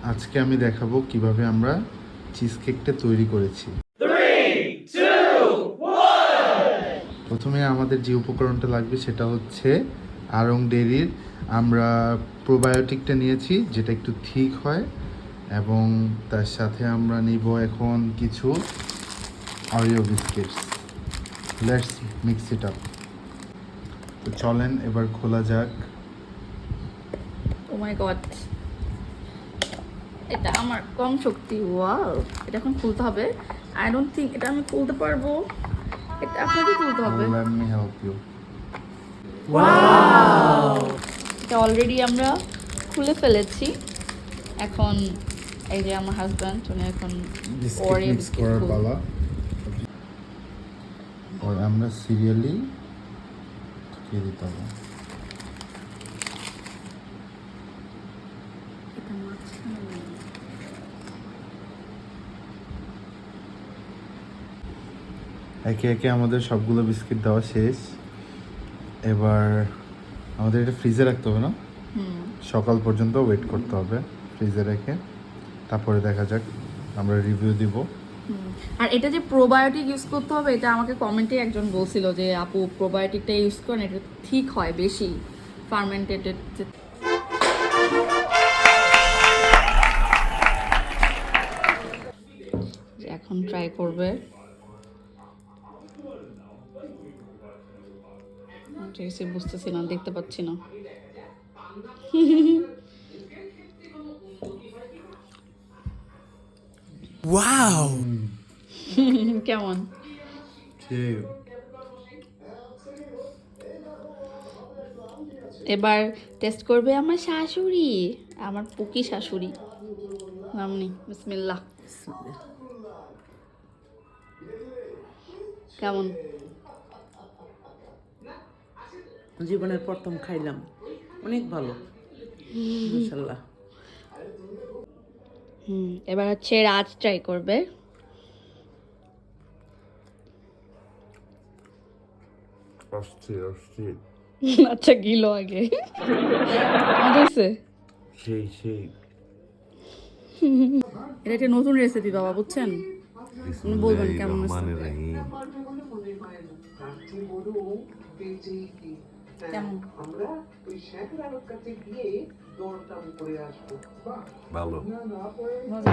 আজকে আমি দেখাবো কিভাবে আমরা চিজ কেকটা তৈরি করেছি। প্রথমে আমাদের যে উপকরণটা লাগবে সেটা হচ্ছে আড়ং ডেইরির আমরা প্রোবায়োটিকটা নিয়েছি, যেটা একটু ঠিক হয়, এবং তার সাথে আমরা নিব এখন কিছু Oreo biscuits. Let's mix it up. তো চলেন এবার খোলা যাক। ও মাই গড, এটা আমার কম শক্তি। ওয়াও, এটা এখন খুলতে হবে। আই ডোন্ট থিঙ্ক এটা আমি খুলতে পারবো। এটা আপনাকে খুলতে হবে। Let me help you. এটা অলরেডি আমরা খুলে ফেলেছি। এখন এই যে আমার হাজব্যান্ড, উনি এখন বিস্কিট ওরিও মিক্স বিস্কিট করার পালা। আর আমরা সিরিয়ালি ঢুকিয়ে দিতে হবে। একে একে আমাদের সবগুলো বিস্কিট দেওয়া শেষ। এবার আমাদের এটা ফ্রিজে রাখতে হবে না, সকাল পর্যন্ত ওয়েট করতে হবে ফ্রিজে রেখে। তারপরে দেখা যাক, আমরা রিভিউ দিব। আর এটা যে প্রোবায়োটিক ইউজ করতে হবে, এটা আমাকে কমেন্টে একজন বলছিল যে আপু প্রোবায়োটিকটা ইউজ করেন, এটা ঠিক হয় বেশি ফার্মেন্টেড। এখন ট্রাই করবে। ঠিক আছে, বুঝতেছি না, দেখতে পাচ্ছি না। ওয়াও, কেমন? এবার টেস্ট করবে আমার শাশুড়ি, আমার পুকি শাশুড়ি। নামনি বিসমিল্লাহ। কেমন? জীবনের প্রথম খাইলাম, অনেক ভালো মাশাআল্লাহ। এবার হচ্ছে রাজ ট্রাই করবে। আচ্ছা, গিলো আগে। মজা হয়েছে? এটা একটা নতুন রেসিপি বাবা, বুঝছেন? আপনি বলবেন কেমন হয়েছে। কেমন? ভালো। মজা?